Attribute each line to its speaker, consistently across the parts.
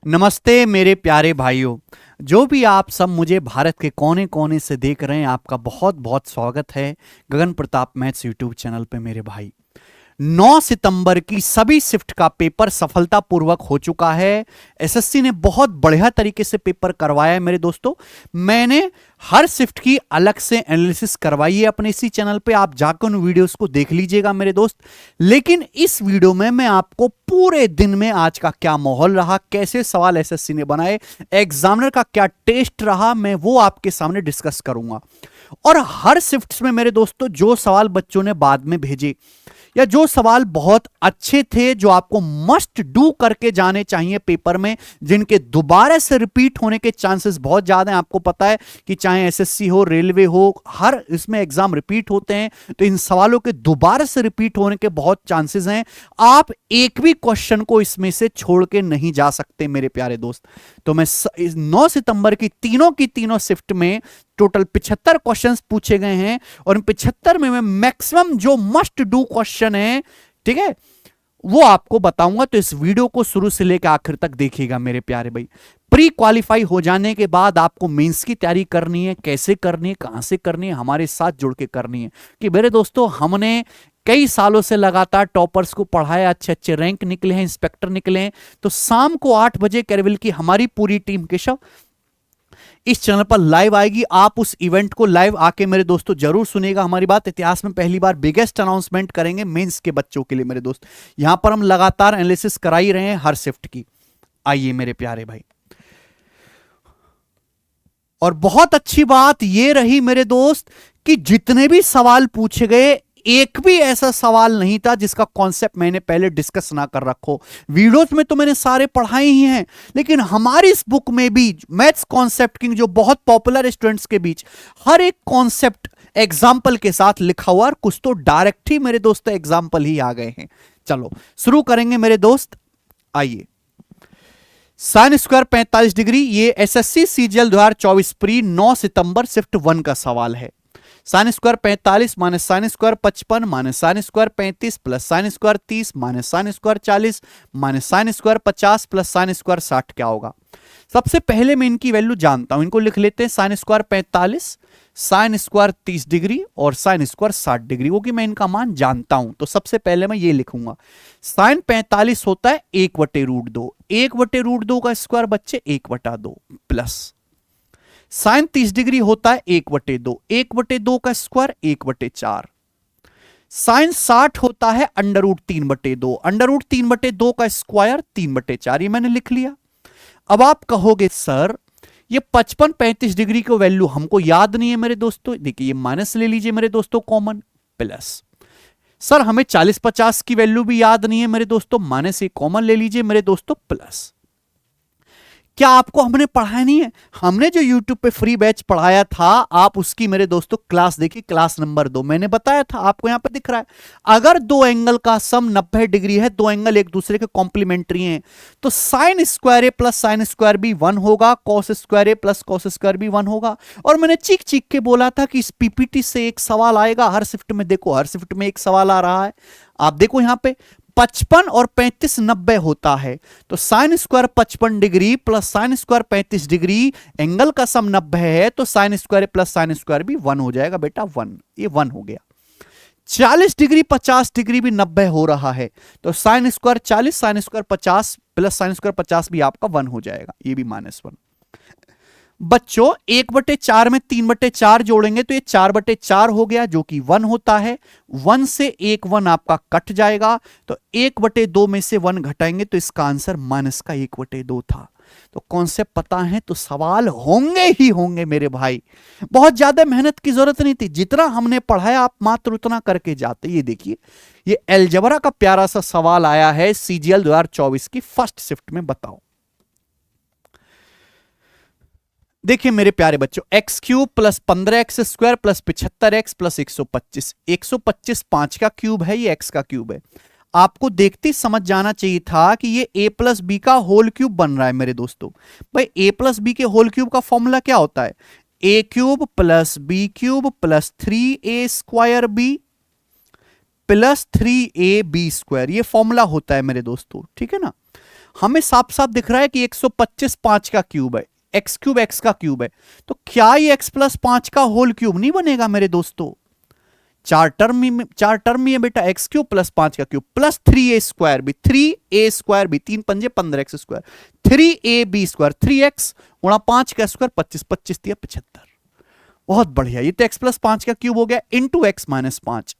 Speaker 1: नमस्ते मेरे प्यारे भाइयों। जो भी आप सब मुझे भारत के कोने कोने से देख रहे हैं, आपका बहुत बहुत स्वागत है गगन प्रताप मैथ्स यूट्यूब चैनल पे मेरे भाई। 9 सितंबर की सभी शिफ्ट का पेपर सफलतापूर्वक हो चुका है। एसएससी ने बहुत बढ़िया तरीके से पेपर करवाया है मेरे दोस्तों। मैंने हर शिफ्ट की अलग से एनालिसिस करवाई है अपने इसी चैनल पे, आप जाकर उन वीडियोस को देख लीजिएगा मेरे दोस्त। लेकिन इस वीडियो में मैं आपको पूरे दिन में आज का क्या माहौल रहा, कैसे सवाल एसएससी ने बनाए, एग्जामिनर का क्या टेस्ट रहा, मैं वो आपके सामने डिस्कस करूंगा। और हर शिफ्ट में मेरे दोस्तों जो सवाल बच्चों ने बाद में भेजे या जो सवाल बहुत अच्छे थे, जो आपको मस्ट डू करके जाने चाहिए पेपर में, जिनके दोबारा से रिपीट होने के चांसेस बहुत ज्यादा हैं। आपको पता है कि चाहे एसएससी हो, रेलवे हो, हर इसमें एग्जाम रिपीट होते हैं, तो इन सवालों के दोबारा से रिपीट होने के बहुत चांसेस हैं। आप एक भी क्वेश्चन को इसमें से छोड़ के नहीं जा सकते मेरे प्यारे दोस्त। तो मैं 9 सितंबर की तीनों शिफ्ट में टोटल 75 क्वेश्चंस पूछे गए हैं, और इन 75 में मैं मैक्सिमम जो मस्ट डू क्वेश्चन है, ठीक है, वो आपको बताऊंगा। तो इस वीडियो को शुरू से लेकर आखिर तक देखिएगा मेरे प्यारे भाई। प्री क्वालिफाई हो जाने के बाद आपको मेंस की तैयारी करनी है, कैसे करनी है, कहां से करनी है, हमारे साथ जुड़ के करनी है। कि मेरे दोस्तों, हमने कई सालों से लगातार टॉपर्स को पढ़ाया, अच्छे अच्छे रैंक निकले हैं, इंस्पेक्टर निकले हैं। तो शाम को 8 बजे कैरविल की हमारी पूरी टीम केशव इस चैनल पर लाइव आएगी। आप उस इवेंट को लाइव आके मेरे दोस्तों जरूर सुनिएगा। हमारी बात, इतिहास में पहली बार बिगेस्ट अनाउंसमेंट करेंगे मेंस के बच्चों के लिए मेरे दोस्त। यहां पर हम लगातार एनालिसिस करा ही रहे हैं हर शिफ्ट की। आइए मेरे प्यारे भाई, और बहुत अच्छी बात यह रही मेरे दोस्त कि जितने भी सवाल पूछे गए, एक भी ऐसा सवाल नहीं था जिसका कॉन्सेप्ट मैंने पहले डिस्कस ना कर रखो। वीडियोस में तो मैंने सारे पढ़ाए ही हैं, लेकिन हमारी इस बुक में भी मैथ्स कॉन्सेप्ट किंग जो बहुत पॉपुलर स्टूडेंट्स के बीच, हर एक कॉन्सेप्ट एग्जाम्पल के साथ लिखा हुआ, और कुछ तो डायरेक्ट ही मेरे दोस्तों एग्जाम्पल ही आ गए हैं। चलो शुरू करेंगे मेरे दोस्त। आइए, साइन स्क्वायर 45 डिग्री, ये एसएससी सीजीएल 2024 प्री 9 सितंबर शिफ्ट 1 का सवाल है। Sine square 45 minus sine square 55 minus sine square 35 plus sine square 30 minus sine square 40 minus sine square 50 plus sine square 60 क्या होगा। सबसे पहले मैं इनकी वैल्यू जानता हूं, इनको लिख लेते हैं। Sine square 45, sine square 30 degree और साइन स्क्वायर 60 डिग्री, वो कि मैं इनका मान जानता हूं। तो सबसे पहले मैं ये लिखूंगा, साइन 45 होता है 1/√2, 1/√2 का स्क्वायर बच्चे 1/2 प्लस साइन 30 डिग्री होता है 1/2, 1/2 का स्क्वायर 1/4। साइन 60 होता है √3/2, √3/2 का स्क्वायर 3/4। ये मैंने लिख लिया। अब आप कहोगे सर ये 55 35 डिग्री की वैल्यू हमको याद नहीं है मेरे दोस्तों। देखिए, ये माइनस ले लीजिए मेरे दोस्तों कॉमन, प्लस सर हमें 40 50 की वैल्यू भी याद नहीं है मेरे दोस्तों, माइनस ये कॉमन ले लीजिए मेरे दोस्तों, प्लस। क्या आपको हमने पढ़ाया नहीं है? हमने जो YouTube पे फ्री बैच पढ़ाया था, आप उसकी मेरे दोस्तों क्लास देखिए, क्लास नंबर 2, मैंने बताया था, आपको यहां पे दिख रहा है। अगर दो एंगल का सम 90 डिग्री है, दो एंगल एक दूसरे के कॉम्प्लीमेंट्री हैं, तो साइन स्क्वायर ए प्लस साइन स्क्वायर बी 1 होगा, कॉस स्क्वायर ए प्लस कॉस स्क्वायर बी 1 होगा। और मैंने चीख चीख के बोला था कि इस पीपीटी से एक सवाल आएगा हर शिफ्ट में। देखो, हर शिफ्ट में एक सवाल आ रहा है। आप देखो यहां पे 55 और 35 90 होता है, तो sine square 55 degree plus sine square 35 degree, angle का सम 90 है, तो sine square plus sine square भी 1 हो जाएगा बेटा, 1। ये 1 हो गया। 40 डिग्री 50 डिग्री भी 90 हो रहा है, तो sine square 40 sine square 50 plus sine square 50 भी आपका 1 हो जाएगा, ये भी -1। बच्चों 1/4 में 3/4 जोड़ेंगे तो ये 4/4 हो गया, जो कि 1 होता है। 1 से एक 1 आपका कट जाएगा, तो 1/2 में से 1 घटाएंगे तो इसका आंसर माइनस का 1/2 था। तो कॉन्सेप्ट पता है तो सवाल होंगे ही होंगे मेरे भाई। बहुत ज्यादा मेहनत की जरूरत नहीं थी, जितना हमने पढ़ाया आप मात्र उतना करके जाते। ये देखिए, ये अलजेब्रा का प्यारा सा सवाल आया है सीजीएल 2024 की फर्स्ट शिफ्ट में। बताओ, देखिए मेरे प्यारे बच्चों, x³ plus 15x² plus 75x plus 125, 125 5 का क्यूब है, ये x का क्यूब है। आपको देखते ही समझ जाना चाहिए था कि ये a प्लस बी का होल क्यूब बन रहा है मेरे दोस्तों। भाई a प्लस बी के होल क्यूब का फॉर्मूला क्या होता है? a³ plus b³ plus 3a² plus 3ab², ये फॉर्मूला होता है मेरे दोस्तों, ठीक है ना। हमें साफ साफ दिख रहा है कि 125 5 का क्यूब है, एक्स क्यूब एक्स का क्यूब है, तो क्या ये एक्स प्लस 5 का होल क्यूब नहीं बनेगा मेरे दोस्तों? चार टर्म में है बेटा, एक्स क्यूब प्लस 5 का क्यूब प्लस 3a² भी, 3a² भी, 3 पंजे 15x², 3ab², 3x गुणा 5 का स्क्वायर 25, 25 दिया 75। बहुत बढ़िया, ये तो x प्लस 5 का क्यूब हो गया इंटू एक्स माइनस 5।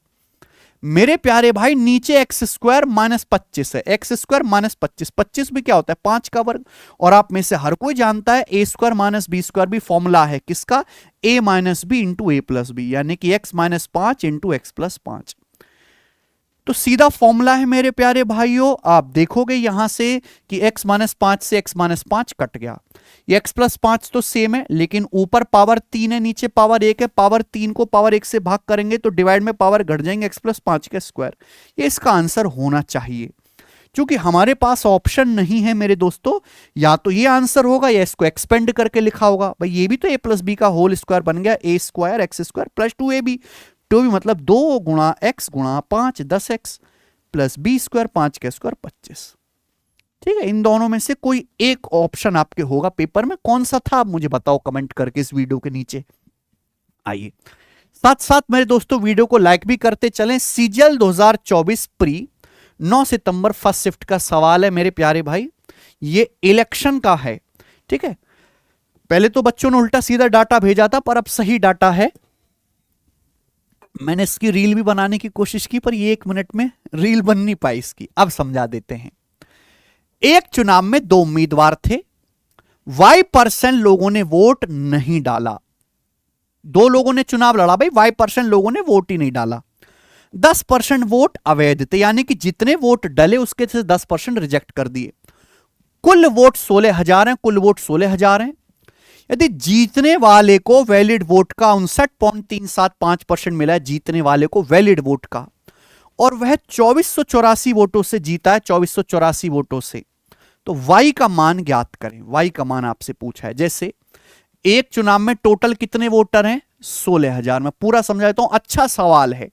Speaker 1: मेरे प्यारे भाई नीचे x² माइनस 25 है, x² माइनस 25, 25 भी क्या होता है 5 का वर्ग, और आप में से हर कोई जानता है a² माइनस b² भी फॉर्मूला है किसका, a minus B into A plus B, यानी कि x minus 5 into X plus 5। तो सीधा फॉर्मूला है मेरे प्यारे भाइयों, आप देखोगे यहां से कि x माइनस 5 से x माइनस 5 कट गया, ये x प्लस 5 तो सेम है, लेकिन ऊपर पावर 3 है नीचे पावर 1 है, पावर 3 को पावर 1 से भाग करेंगे तो डिवाइड में पावर घट जाएंगे, x प्लस 5 का स्क्वायर। ये इसका आंसर होना चाहिए। क्योंकि हमारे पास ऑप्शन नहीं है मेरे दोस्तों, या तो ये आंसर होगा या इसको एक्सपेंड करके लिखा होगा। भाई ये भी तो a प्लस बी का होल स्क्वायर बन गया, a² x² प्लस 2ab, तो भी मतलब 2 गुणा x गुणा 5 10x प्लस b² 5 का स्क्वायर 25। ठीक है, इन दोनों में से कोई एक ऑप्शन आपके होगा पेपर में, कौन सा था आप मुझे बताओ कमेंट करके इस वीडियो के नीचे। आइए साथ साथ मेरे दोस्तों वीडियो को लाइक भी करते चलें। सीजीएल 2024 प्री 9 सितंबर फर्स्ट शिफ्ट का सवाल है मेरे प्यारे भाई, ये इलेक्शन का है। ठीक है, पहले तो बच्चों ने उल्टा सीधा डाटा भेजा था, पर अब सही डाटा है। मैंने इसकी रील भी बनाने की कोशिश की, पर ये 1 मिनट में रील बन नहीं पाई इसकी। अब समझा देते हैं। एक चुनाव में 2 उम्मीदवार थे, y% लोगों ने वोट नहीं डाला। 2 लोगों ने चुनाव लड़ा भाई, y% लोगों ने वोट ही नहीं डाला। 10% वोट अवैध थे, यानी कि जितने वोट डले उसके से 10% रिजेक्ट कर दिए। कुल वोट 16,000 हैं, कुल वोट 16,000 हैं। यदि जीतने वाले को वैलिड वोट का 59.375% मिला है, जीतने वाले को वैलिड वोट का, और वह 2484 वोटों से जीता है, 2484 वोटों से, तो y का मान ज्ञात करें। y का मान आपसे पूछा है। जैसे एक चुनाव में टोटल कितने वोटर हैं, 16,000। मैं पूरा समझा देता हूं, अच्छा सवाल है,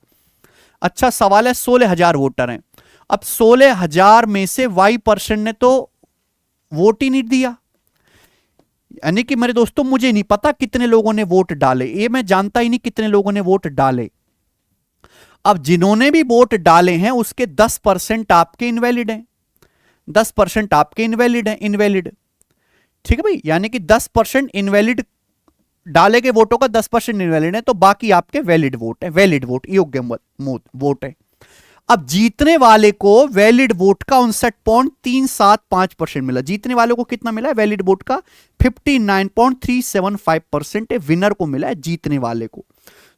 Speaker 1: अच्छा सवाल है। 16,000 वोटर हैं। अब 16,000 में से y% ने तो वोट ही नहीं दिया, यानी कि मेरे दोस्तों मुझे नहीं पता कितने लोगों ने वोट डाले, ये मैं जानता ही नहीं कितने लोगों ने वोट डाले। अब जिन्होंने भी वोट डाले हैं उसके 10% आपके इनवैलिड हैं, 10% आपके इनवैलिड हैं, इनवैलिड। ठीक है भाई, यानी कि 10% इनवैलिड डाले गए वोटों का 10% इनवैलिड है, तो बाकी आपके वैलिड वोट है, वैलिड वोट योग्य वोट है। अब जीतने वाले को वैलिड वोट का 59.375% मिला। जीतने वाले को कितना मिला है वैलिड वोट का, 59.375% विनर को मिला है, जीतने वाले को।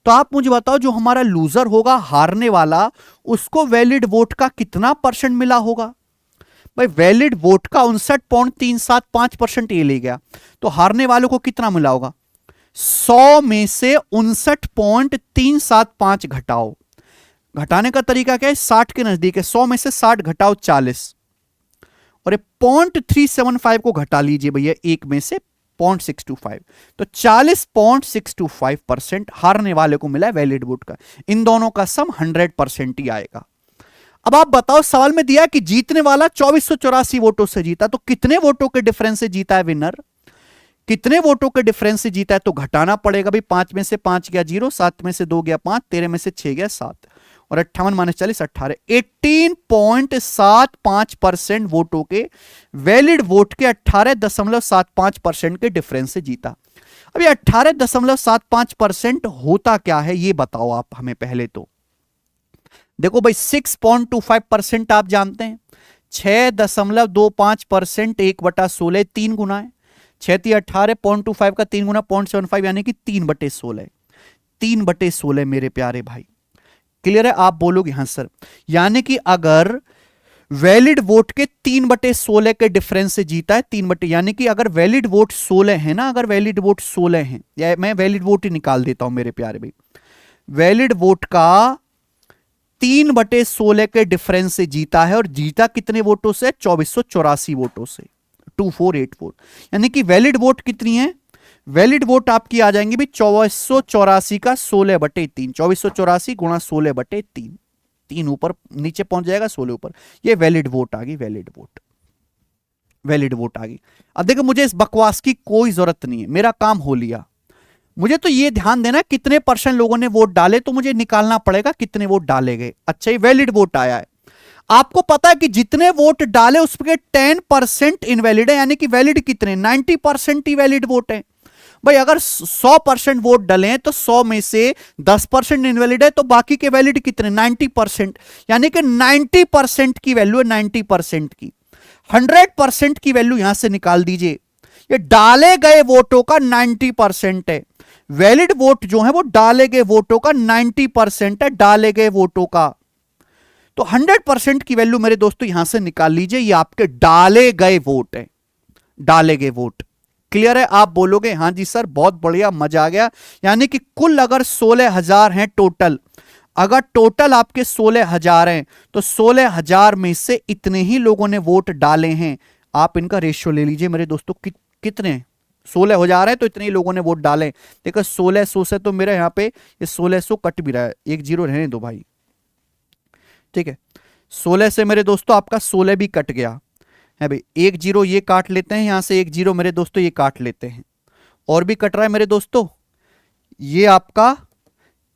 Speaker 1: तो आप मुझे बताओ जो हमारा लूजर होगा, हारने वाला, उसको वैलिड वोट का कितना परसेंट मिला होगा। भाई वैलिड वोट का 59.375% ये ले गया, तो हारने वालों को कितना मिला होगा, 100 में से 59.375 घटाओ। घटाने का तरीका क्या है, 60 के नजदीक है, 100 में से 60 घटाओ 40, और 0.375 को घटा लीजिए भैया 1 में से 0.625, तो 40.625% हारने वाले को मिला है वैलिड वोट का। इन दोनों का सम 100% ही आएगा। अब आप बताओ, सवाल में दिया कि जीतने वाला 2484 वोटों से जीता, तो कितने वोटों के डिफरेंस से जीता है विनर, कितने वोटों के डिफरेंस से जीता है, तो घटाना पड़ेगा भाई। 5 में से 5 गया 0, 7 में से 2 गया 5, 13 में से 6 गया 7, और 58 माइनस 40 18, 18.75% वोटों के वैलिड वोट के 18.75% के डिफरेंस से जीता। अब ये 18.75% होता क्या है ये बताओ आप हमें पहले तो। देखो भाई 6.25% आप जानते हैं, 6.25% 1/16 3 गुना है, 6 18.25 का 3 गुना 0.75 यानी कि 3/16, 3/16 मेरे प्यारे भाई। क्लियर है, आप बोलोगे हाँ सर, यानी कि अगर वैलिड वोट के 3/16 के डिफरेंस से जीता है, 3 यानी कि अगर वैलिड वोट 16 है ना, अगर वैलिड वोट 16 है, या मैं वैलिड वोट ही निकाल देता हूं मेरे प्यारे भाई, वैलिड वोट का 3/16 के डिफरेंस से जीता है, और जीता कितने वोटों से, 2484 वोटों से, 2484, यानी कि वैलिड वोट कितनी है, वैलिड वोट आपकी आ जाएंगे भी 2484 का 16/3, 2484 गुणा 16/3, 3 ऊपर नीचे पहुंच जाएगा 16 ऊपर, ये वैलिड वोट आ गई, वैलिड वोट। वैलिड वोट आ गई। अब देखो मुझे इस बकवास की कोई जरूरत नहीं है, मेरा काम हो लिया। मुझे तो ये ध्यान देना कितने परसेंट लोगों ने वोट डाले, तो मुझे निकालना पड़ेगा कितने वोट डाले गए। अच्छा ये वैलिड वोट आया है। आपको पता है कि जितने वोट डाले उसके 10% इनवैलिड है, यानी कि वैलिड कितने, 90% ही वैलिड वोट है। भाई अगर 100% वोट डले हैं तो 100 में से 10% इनवैलिड है, तो बाकी के वैलिड कितने, 90%। यानी कि 90% की वैल्यू है, 90% की। 100% की वैल्यू यहां से निकाल दीजिए। ये डाले गए वोटों का 90% है। वैलिड वोट जो है वो डाले गए वोटों का 90% है, डाले गए वोटों का। तो 100% की वैल्यू मेरे दोस्तों यहां से निकाल लीजिए, ये आपके डाले गए वोट है, डाले गए वोट। क्लियर है? आप बोलोगे हां जी सर बहुत बढ़िया, मजा आ गया। यानी कि कुल अगर 16,000 हैं टोटल, अगर टोटल आपके 16,000 हैं तो 16,000 में से इतने ही लोगों ने वोट डाले हैं। आप इनका रेशियो ले लीजिए मेरे दोस्तों, कितने 16,000 है तो इतने ही लोगों ने वोट डाले। देखो 1600 से तो मेरे यहां पे ये 1600 कट भी रहा है, एक जीरो रहने दो भाई, ठीक है। 16 से मेरे दोस्तों आपका 16 भी कट गया है भाई, एक जीरो ये काट लेते हैं, यहां से एक जीरो मेरे दोस्तों ये काट लेते हैं, और भी कट रहा है मेरे दोस्तों। ये आपका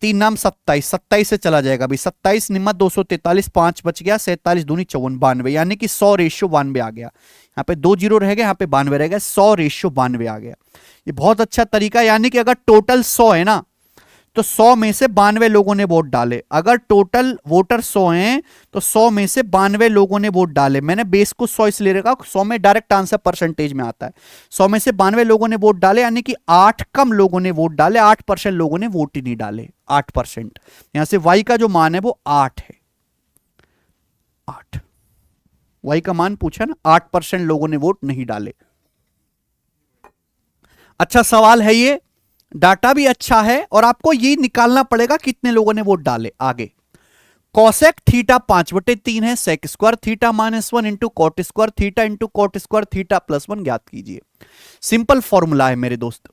Speaker 1: 3 नाम 27, 27 से चला जाएगा भाई, 27 निम्मा 243, 5 बच गया, 47 दूनी 54, 92, यानी कि 100 रेशियो 92 आ गया। यहाँ पे 2 जीरो रह गए, यहाँ पे 92 रह गया, 100 रेशियो 92 आ गया। ये बहुत अच्छा तरीका, यानी कि अगर टोटल 100 है ना तो 100 में से 92 लोगों ने वोट डाले। अगर टोटल वोटर 100 हैं तो 100 में से 92 लोगों ने वोट डाले। मैंने बेस को 100 इसलिए रखा, 100 में डायरेक्ट आंसर परसेंटेज में आता है। 100 में से 92 लोगों ने वोट डाले, यानी कि 8 कम लोगों ने वोट डाले, 8% लोगों ने वोट ही नहीं डाले, 8%। यहां से वाई का जो मान है वो 8 है, 8 वाई का मान पूछा ना, 8% लोगों ने वोट नहीं डाले। अच्छा सवाल है ये, डाटा भी अच्छा है, और आपको ये निकालना पड़ेगा कितने लोगों ने वोट डाले। आगे कॉसेक थीटा 5/3 है, sec square theta -1 into cot square theta into cot square theta +1 ज्ञात कीजिए। सिंपल फॉर्मूला है मेरे दोस्त।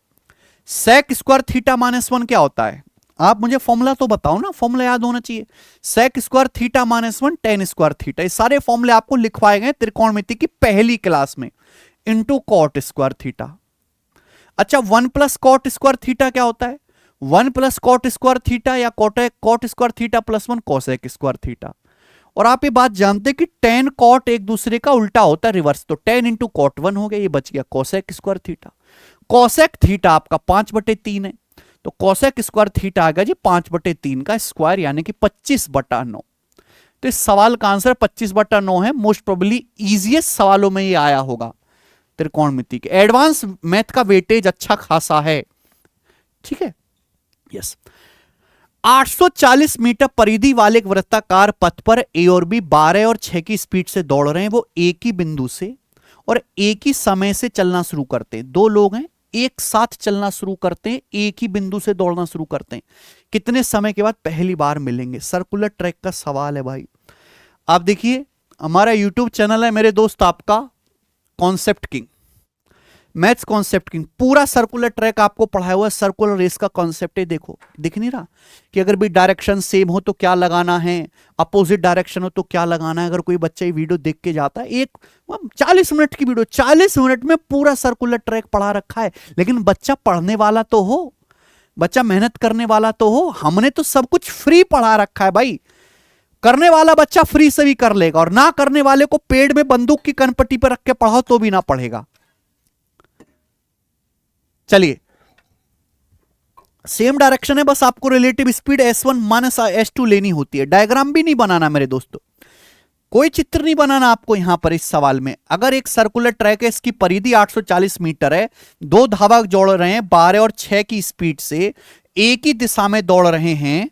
Speaker 1: सेक स्क्वायर थीटा -1 क्या होता है, आप मुझे फॉर्मूला तो बताओ ना, फॉर्मूला याद होना चाहिए। Sec square theta -1 tan square theta, ये सारे फॉर्मूले आपको लिखवाए गए त्रिकोणमिति की पहली क्लास में, इंटू कॉट स्क्वायर थीटा। अच्छा 1 प्लस कॉट स्क्वायर थीटा क्या होता है, 1 प्लस कॉट स्क्वायर थीटा या cot square theta +1 cosec square theta. और आप ये बात जानते हैं कि टेन कॉट एक दूसरे का उल्टा होता है, रिवर्स, तो 10 इंटू कॉट 1 हो गया, ये बच गया cosec square theta. Cosec theta आपका 5/3 है, तो कोसेक स्क्वायर थीटा आ गया जी 5/3 का स्क्वायर, यानी कि 25/9। तो इस सवाल का आंसर 25/9 है। मोस्ट प्रोबेबली इजीएस्ट सवालों में ये आया होगा त्रिकोणमिति के। एडवांस मैथ का वेटेज अच्छा खासा है, ठीक है। यस 840 मीटर परिधि वाले एक वृत्ताकार पथ पर ए और बी 12 और 6 की स्पीड से दौड़ रहे हैं। वो एक ही बिंदु से और एक ही समय से चलना शुरू करते हैं। दो लोग हैं, एक साथ चलना शुरू करते हैं, एक ही बिंदु से दौड़ना शुरू करते हैं। कितने समय के बाद पहली बार मिलेंगे? सर्कुलर ट्रैक का सवाल है भाई। आप देखिए हमारा यूट्यूब चैनल है मेरे दोस्त आपका concept king, maths concept king, पूरा सर्कुलर ट्रैक आपको पढ़ाया हुआ है। सर्कुलर रेस का कॉन्सेप्ट है, देखो दिख नहीं रहा कि अगर भी डायरेक्शन सेम हो तो क्या लगाना है, अपोजिट डायरेक्शन हो तो क्या लगाना है। अगर कोई बच्चा ये वीडियो देख के जाता है, एक 40 मिनट की वीडियो, 40 मिनट में पूरा सर्कुलर ट्रैक पढ़ा रखा है। लेकिन बच्चा पढ़ने वाला तो हो, बच्चा मेहनत करने वाला तो हो। हमने तो सब कुछ फ्री पढ़ा रखा है भाई। करने वाला बच्चा फ्री से भी कर लेगा, और ना करने वाले को पेड़ में बंदूक की कनपट्टी पर रख के पढ़ाओ तो भी ना पढ़ेगा। चलिए सेम डायरेक्शन है, बस आपको relative speed s1 minus s2 लेनी होती है। डायग्राम भी नहीं बनाना मेरे दोस्तों, कोई चित्र नहीं बनाना आपको यहां पर। इस सवाल में अगर एक सर्कुलर ट्रैक है, इसकी परिधि 840 मीटर है, दो धावक दौड़ रहे हैं 12 और 6 की स्पीड से, एक ही दिशा में दौड़ रहे हैं,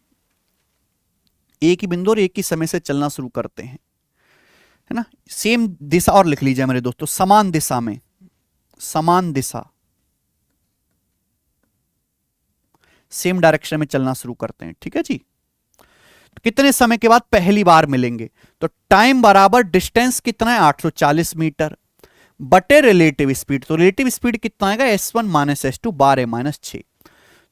Speaker 1: एक ही बिंदु और एक ही समय से चलना शुरू करते हैं, है ना। सेम दिशा, और लिख लीजिए मेरे दोस्तों, समान दिशा में, समान दिशा, सेम डायरेक्शन में चलना शुरू करते हैं, ठीक है जी। कितने समय के बाद पहली बार मिलेंगे? तो टाइम बराबर डिस्टेंस कितना है 840 मीटर बटे रिलेटिव स्पीड। तो रिलेटिव स्पीड कितना आएगा s1 माइनस s2 12 माइनस 6।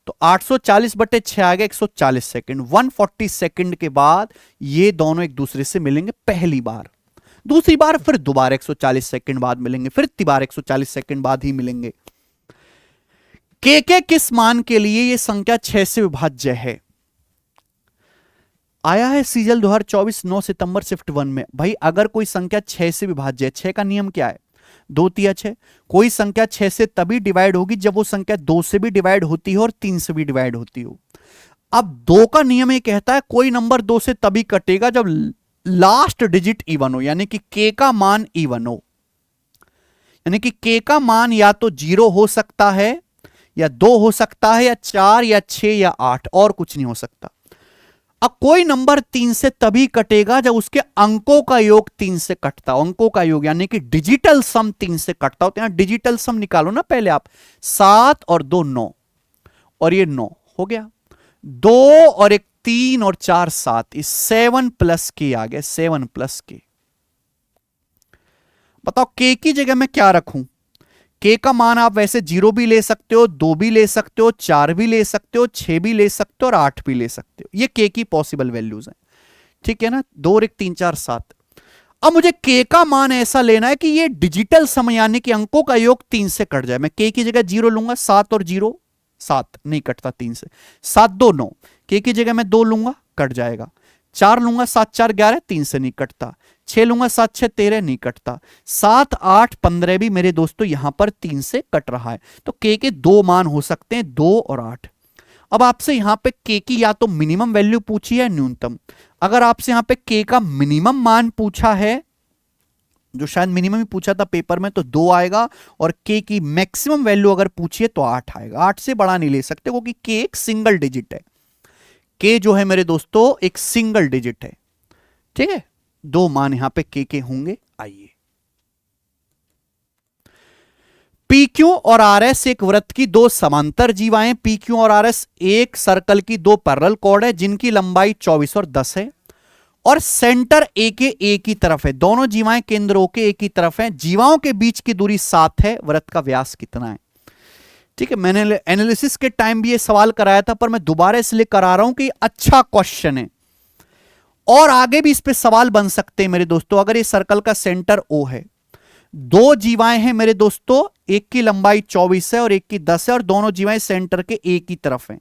Speaker 1: तो 840 बटे 6 आ गया 140 सेकंड। 140 सेकंड के बाद ये दोनों एक दूसरे से मिलेंगे पहली बार। दूसरी बार फिर दोबारा 140 सेकंड बाद मिलेंगे, फिर तिबार 140 सेकंड बाद ही मिलेंगे। के किस मान के लिए यह संख्या 6 से विभाज्य है? आया है सीजल 2024 9 सितंबर शिफ्ट 1 में। भाई अगर कोई संख्या 6 से विभाज्य है, 6 का नियम क्या है? 2 तिया 6। कोई संख्या 6 से तभी डिवाइड होगी जब वो संख्या 2 से भी डिवाइड होती हो और 3 से भी डिवाइड होती हो। अब 2 का नियम ये कहता है कोई नंबर 2 से तभी कटेगा जब लास्ट डिजिट इवन हो, यानी कि के का मान इवन हो। यानी कि के का मान या तो 0 हो सकता है, या 2 हो सकता है, या 4 या 6 या 8, और कुछ नहीं हो सकता। अब कोई नंबर 3 से तभी कटेगा जब उसके अंकों का योग 3 से कटता हो। अंकों का योग यानी कि डिजिटल सम 3 से कटता हो। तो यहां डिजिटल सम निकालो ना पहले आप। 7 और 2 9, और ये 9 हो गया। 2 और 1 3 और 4 7, इस 7 प्लस के आ गया, 7 प्लस के। बताओ के की जगह मैं क्या रखूं? के का मान आप वैसे 0 भी ले सकते हो, 2 भी ले सकते हो, 4 भी ले सकते हो, 6 भी ले सकते हो और 8 भी ले सकते हो। ये के की पॉसिबल वैल्यूज हैं, ठीक है ना। 2 और 1 3 4 7। अब मुझे के का मान ऐसा लेना है कि ये डिजिटल समय यानी कि अंकों का योग 3 से कट जाए। मैं के की जगह 0 लूंगा, 7 और 0 7, नहीं कटता 3 से। 7 2 9, के की जगह मैं 2 लूंगा, कट जाएगा। 4 लूंगा, 7 4 11, 3 से नहीं कटता। 6 लूंगा, 7 6 13, नहीं कटता। 7 8 15 भी मेरे दोस्तों यहां पर 3 से कट रहा है। तो के 2 मान हो सकते हैं, 2 और 8। अब आपसे यहां पे के की या तो मिनिमम वैल्यू पूछी है न्यूनतम। अगर आपसे यहां पे के का मिनिमम मान पूछा है, जो शायद मिनिमम ही पूछा था पेपर में, तो 2 आएगा। और के की मैक्सिमम वैल्यू अगर पूछिए तो 8 आएगा। 8 से बड़ा नहीं ले सकते क्योंकि के एक सिंगल डिजिट है। के जो है मेरे दोस्तों एक सिंगल डिजिट है, ठीक है। 2 मान यहां पे के होंगे। आइए, पी क्यू और आर एस एक वृत्त की 2 समांतर जीवाएं। पी क्यू और आर एस एक सर्कल की 2 पैरेलल कॉर्ड है जिनकी लंबाई 24 और 10 है और सेंटर ए के एक ही तरफ है। दोनों जीवाएं केंद्र ओ के एक ही तरफ हैं। जीवाओं के बीच की दूरी 7 है। वृत्त का व्यास कितना है? ठीक है, मैंने एनालिसिस के टाइम भी ये सवाल कराया था, पर मैं दोबारा इसलिए करा रहा हूं कि अच्छा क्वेश्चन है और आगे भी इस पे सवाल बन सकते हैं मेरे दोस्तों। अगर ये सर्कल का सेंटर ओ है, 2 जीवाएं हैं मेरे दोस्तों, एक की लंबाई 24 है और एक की 10 है और दोनों जीवाएं सेंटर के एक ही तरफ हैं।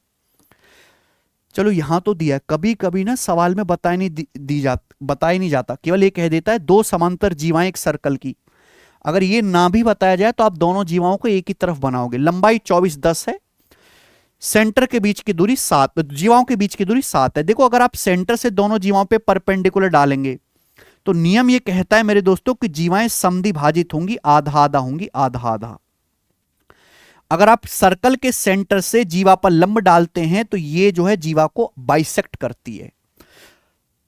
Speaker 1: चलो यहां तो दिया है, कभी कभी ना सवाल में बताया नहीं जाता, केवल ये कह देता है 2 समांतर जीवाएं एक सर्कल की। अगर ये ना भी बताया जाए तो आप दोनों जीवाओं को एक ही तरफ बनाओगे। लंबाई 24 10 है, सेंटर के बीच की दूरी 7, जीवाओं के बीच की दूरी 7 है। देखो अगर आप सेंटर से दोनों जीवाओं पे परपेंडिकुलर डालेंगे तो नियम ये कहता है मेरे दोस्तों कि जीवाएं समद्विभाजित होंगी, आधा आधा होंगी, आधा आधा। अगर आप सर्कल के सेंटर से जीवा पर लंब डालते हैं तो ये जो है जीवा को बाइसेक्ट करती है।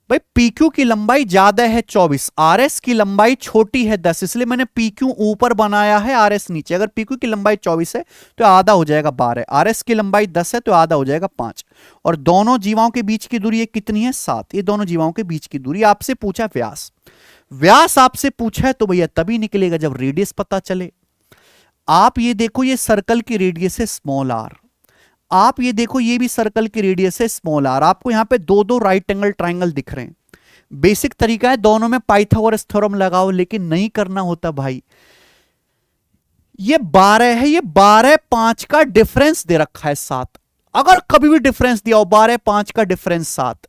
Speaker 1: भाई पीक्यू की लंबाई ज्यादा है 24, आरएस की लंबाई छोटी है 10, इसलिए मैंने पीक्यू ऊपर बनाया है, आरएस नीचे। अगर पीक्यू की लंबाई 24 है तो आधा हो जाएगा 12, आरएस की लंबाई 10 है तो आधा हो जाएगा 5। और दोनों जीवाओं के बीच की दूरी कितनी है? 7। ये दोनों जीवाओं के बीच की दूरी। आपसे पूछा व्यास, व्यास आपसे पूछा है तो भैया तभी निकलेगा जब रेडियस पता चले। आप ये देखो, ये सर्कल की रेडियस है स्मॉल आर। आप ये देखो, ये भी सर्कल की रेडियस है स्मॉल आर। आपको यहां पे 2 राइट एंगल ट्राइंगल दिख रहे हैं। बेसिक तरीका है दोनों में पाइथागोरस थ्योरम लगाओ, लेकिन नहीं करना होता भाई। ये 12 है, ये 12 5 का डिफरेंस दे रखा है 7। अगर कभी भी डिफरेंस दिया हो 12 5 का डिफरेंस 7,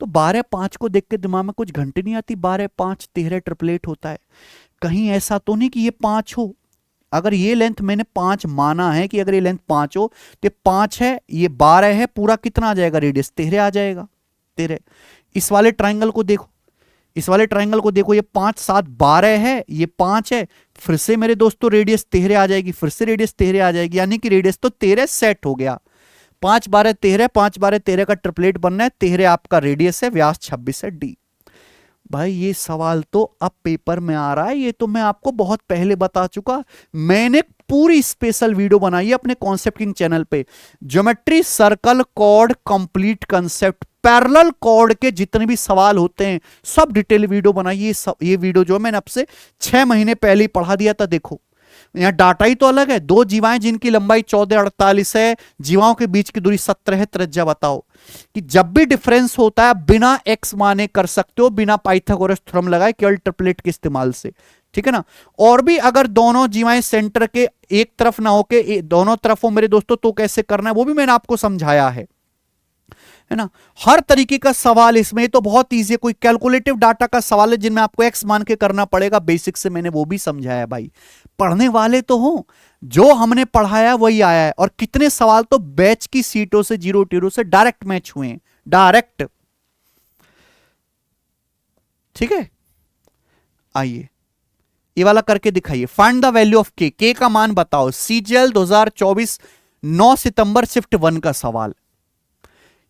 Speaker 1: तो 12 5 को देख के दिमाग में कुछ घंटे नहीं आती? 12 5 13 ट्रिपलेट होता है। कहीं ऐसा तो नहीं कि ये 5 हो। अगर ये लेंथ मैंने 5 माना है कि अगर ये लेंथ 5 हो तो 5 है, ये 12 है, पूरा कितना आ जाएगा रेडियस? 13 आ जाएगा। 13। इस वाले ट्राइंगल को देखो, इस वाले ट्राइंगल को देखो, ये 5 7 12 है, ये 5 है, फिर से मेरे दोस्तों रेडियस 13 आ जाएगी, फिर से रेडियस 13 आ जाएगी, यानी कि रेडियस तो 13 सेट हो गया। 5 12 13, 5 12 13 का ट्रिपलेट बनना है। 13 आपका रेडियस है, व्यास 26 है, डी। भाई ये सवाल तो अब पेपर में आ रहा है, ये तो मैं आपको बहुत पहले बता चुका। मैंने पूरी स्पेशल वीडियो बनाई है अपने कॉन्सेप्ट किंग चैनल पे, geometry circle chord complete concept, parallel chord के जितने भी सवाल होते हैं सब डिटेल वीडियो बनाई है। ये वीडियो जो मैंने आपसे 6 महीने पहले ही पढ़ा दिया था। देखो यहां डाटा ही तो अलग है। दो जीवाएं जिनकी लंबाई 1448 है, जीवाओं के बीच की दूरी 17 है, त्रिज्या बताओ। कि जब भी डिफरेंस होता है बिना एक्स माने कर सकते हो, बिना पाइथागोरस थ्योरम लगाए, केवल ट्रिपलेट के इस्तेमाल से, ठीक है ना। और भी अगर दोनों जीवाएं सेंटर के एक तरफ ना होके दोनों तरफ हो मेरे दोस्तों, तो कैसे करना है वो भी मैंने आपको समझाया है ना। हर तरीके का सवाल इसमें तो बहुत ईजी है। कोई कैलकुलेटिव डाटा का सवाल है जिनमें आपको एक्स मान के करना पड़ेगा, बेसिक से मैंने वो भी समझाया भाई। पढ़ने वाले तो हो, जो हमने पढ़ाया वही आया है। और कितने सवाल तो बैच की सीटों से, जीरो टीरो से डायरेक्ट मैच हुए हैं, डायरेक्ट। ठीक है, आइए ये वाला करके दिखाइए। फाइंड द वैल्यू ऑफ के का मान बताओ। सीजीएल 2024 9 सितंबर शिफ्ट 1 का सवाल।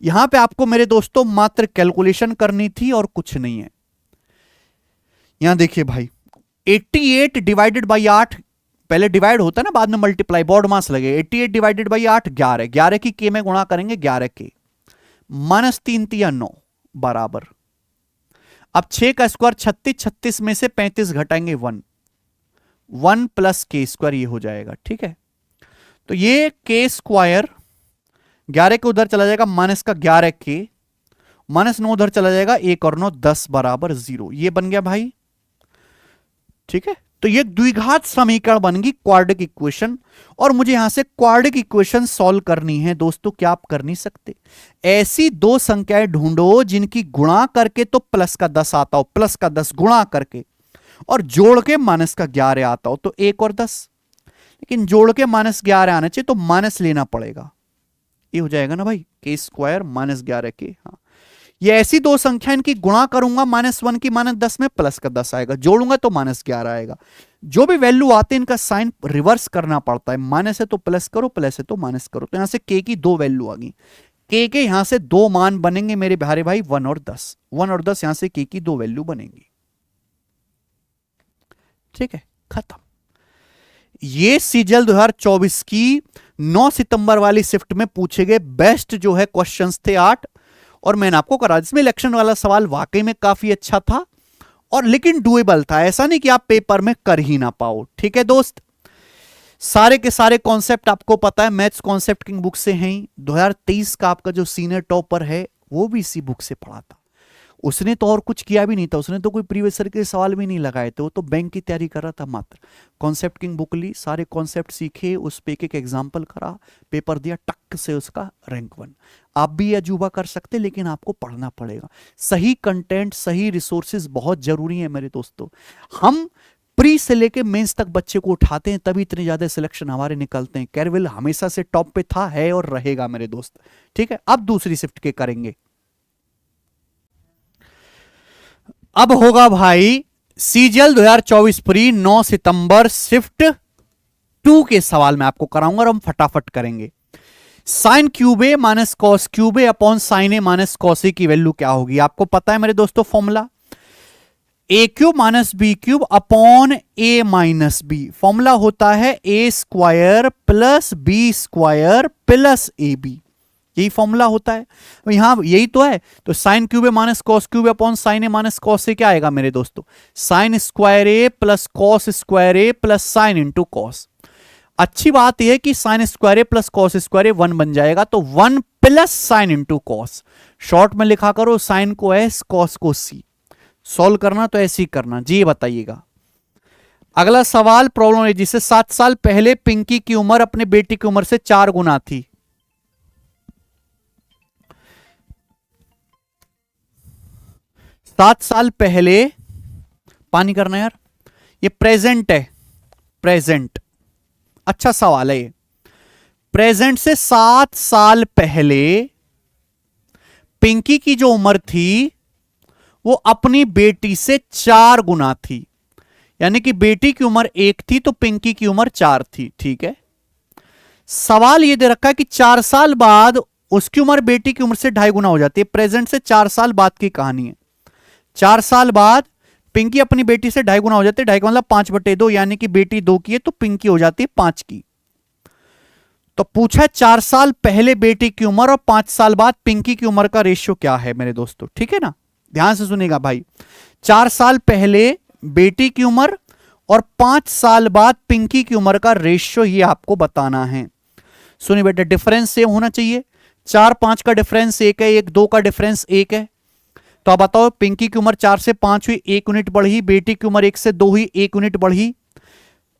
Speaker 1: यहां पे आपको मेरे दोस्तों मात्र कैलकुलेशन करनी थी और कुछ नहीं है। यहां देखिए भाई, 88 डिवाइडेड बाई 8, पहले डिवाइड होता है ना, बाद में मल्टीप्लाई, बोर्ड मास लगे। 88 डिवाइडेड बाई 8 11, 11 की के में गुणा करेंगे, 11 के -3 3 9 बराबर। अब 6 का स्क्वायर 36, 36 में से 35 घटाएंगे 1, 1 प्लस के स्क्वायर ये हो जाएगा। ठीक है, तो ये के स्क्वायर 11 के उधर चला जाएगा, माइनस का 11 के, -9 उधर चला जाएगा, 1 और 9 10 बराबर 0। ये बन गया भाई। ठीक है, तो ये द्विघात समीकरण बन गई, क्वाड्रेटिक इक्वेशन। और मुझे यहां से क्वाड्रेटिक इक्वेशन सॉल्व करनी है दोस्तों। क्या आप कर नहीं सकते? ऐसी दो संख्याएं ढूंढो जिनकी गुणा करके तो प्लस का 10 आता हो, प्लस का 10 गुणा करके, और जोड़ के माइनस का 11 आता हो, तो 1 और 10। लेकिन जोड़ के -11 आना चाहिए, तो माइनस लेना पड़ेगा। ये हो जाएगा ना भाई, के स्क्वायर -11 के। हाँ, ये ऐसी दो संख्या, इनकी गुणा करूंगा -1 की -10 में, प्लस का 10 आएगा, जोड़ूंगा तो -11 आएगा। जो भी वैल्यू आते हैं इनका साइन रिवर्स करना पड़ता है। माइनस है तो प्लस करो, प्लस है तो माइनस करो। तो यहां से के की दो वैल्यू आ गई। के यहां से दो मान बनेंगे मेरे प्यारे भाई, 1 और 10। 1 और 10 यहां से के की दो वैल्यू बनेंगी। ठीक है, खत्म। ये सीजीएल 2024 की 9 सितंबर वाली शिफ्ट में पूछे गए बेस्ट जो है क्वेश्चंस थे 8। और मैंने आपको करा, जिसमें इलेक्शन वाला सवाल वाकई में काफी अच्छा था, और लेकिन डुएबल था। ऐसा नहीं कि आप पेपर में कर ही ना पाओ। ठीक है दोस्त, सारे के सारे कॉन्सेप्ट आपको पता है, मैथ्स कॉन्सेप्ट किंग बुक से हैं। 2023 का आपका जो सीनियर टॉपर है वो भी इसी बुक से पढ़ा था। उसने तो और कुछ किया भी नहीं था, उसने तो कोई प्रीवियस ईयर के सवाल भी नहीं लगाए थे, वो तो बैंक की तैयारी कर रहा था मात्र। कॉन्सेप्ट किंग बुक ली, सारे कॉन्सेप्ट सीखे, उस पे एक एग्जाम्पल करा, पेपर दिया, टक से उसका रैंक 1। आप भी अजूबा कर सकते, लेकिन आपको पढ़ना पड़ेगा। सही कंटेंट, सही रिसोर्सेज बहुत जरूरी है मेरे दोस्तों। हम प्री से लेके मेंस तक बच्चे को उठाते हैं, तभी इतने ज्यादा सिलेक्शन हमारे निकलते हैं। कैरविल हमेशा से टॉप पे था, है और रहेगा मेरे दोस्त। ठीक है, अब दूसरी शिफ्ट के करेंगे। अब होगा भाई सीजीएल 2024 प्री 9 सितंबर शिफ्ट 2 के सवाल मैं आपको कराऊंगा, और हम फटाफट करेंगे। Sine cube A minus cos cube A upon sine A minus cos A की वैल्यू क्या होगी? आपको पता है मेरे दोस्तों formula, A cube minus B cube upon A minus B. Formula होता है A square plus B square plus A B, यही फॉर्मूला होता है। यहां यही तो है। तो sine cube A minus cos cube upon sine A minus cos A क्या आएगा मेरे दोस्तों? साइन स्क्वायर ए प्लस कॉस स्क्वायर ए प्लस साइन इंटू कॉस। अच्छी बात यह है कि साइन स्क्वायर ए प्लस कॉस स्क्वायर ए 1 बन जाएगा, तो 1 plus sine into cos. Short में लिखा करो, साइन को एस, कॉस को सी। सॉल्व करना तो ऐसे ही करना जी। ये बताइएगा, अगला सवाल प्रॉब्लम है जिसे 7 साल पहले पिंकी की उम्र अपने बेटी की उम्र से 4 गुना थी। सात साल पहले, पानी करना यार, ये प्रेजेंट है, प्रेजेंट। अच्छा सवाल है ये। प्रेजेंट से 7 साल पहले पिंकी की जो उम्र थी वो अपनी बेटी से 4 गुना थी। यानी कि बेटी की उम्र 1 थी तो पिंकी की उम्र 4 थी। ठीक है, सवाल ये दे रखा है कि 4 साल बाद उसकी उम्र बेटी की उम्र से 2.5 गुना हो जाती है। प्रेजेंट से 4 साल बाद की कहानी है। 4 साल बाद पिंकी अपनी बेटी से 2.5 गुना हो जाती है। 2.5 का मतलब 5/2, यानी कि बेटी 2 की है तो पिंकी हो जाती है 5 की। तो पूछा 4 साल पहले बेटी की उम्र और 5 साल बाद पिंकी की उम्र का रेशियो क्या है मेरे दोस्तों। ठीक है ना, ध्यान से सुनिएगा भाई। 4 साल पहले बेटी की उम्र और 5 साल बाद पिंकी की उम्र का रेशियो ये आपको बताना है। सुनिए बेटा, डिफरेंस सेम होना चाहिए। 4-5 का डिफरेंस 1 है, 1-2 का डिफरेंस 1 है। तो आप बताओ, पिंकी की उम्र 4 से 5 हुई, 1 यूनिट बढ़ी। बेटी की उम्र 1 से 2 हुई, 1 यूनिट बढ़ी।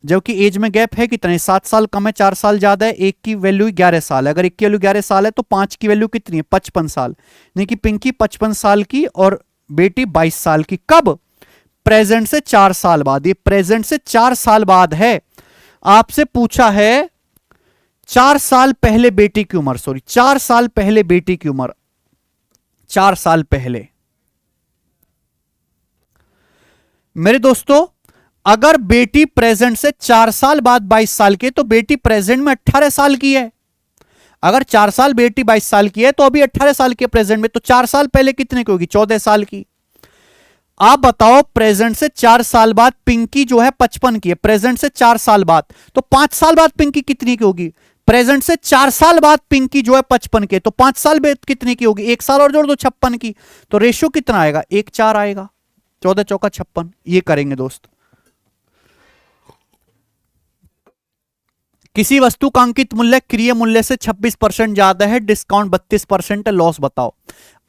Speaker 1: जबकि एज में गैप है कितने, 7 साल कम है, 4 साल ज्यादा है। एक की वैल्यू 11 साल है। अगर एक की वैल्यू 11 साल है तो 5 की वैल्यू कितनी है, 55 साल। यानी कि पिंकी 55 साल की और बेटी 22 साल की। कब? प्रेजेंट से 4 साल बाद। ये प्रेजेंट से 4 साल बाद है। आपसे पूछा है 4 साल पहले बेटी की उम्र, सॉरी 4 साल पहले बेटी की उम्र, 4 साल पहले। मेरे दोस्तों, अगर बेटी प्रेजेंट से 4 साल बाद 22 साल की है तो बेटी प्रेजेंट में 18 साल की है। अगर 4 साल बेटी 22 साल की है तो अभी 18 साल की है प्रेजेंट में। तो 4 साल पहले कितने की होगी, 14 साल की। आप बताओ, प्रेजेंट से 4 साल बाद पिंकी जो है 55 की है, प्रेजेंट से 4 साल बाद, तो 5 साल बाद पिंकी कितनी की होगी? प्रेजेंट से 4 साल बाद पिंकी जो है 55 के, तो 5 साल बाद कितनी की होगी? 1 साल और जोड़ दो, 56 की। तो रेशियो कितना आएगा? 1:4 आएगा। 14 चौका 56। ये करेंगे दोस्त। किसी वस्तु का अंकित मूल्य क्रिय मूल्य से 26% ज्यादा है, डिस्काउंट 32% है, लॉस बताओ।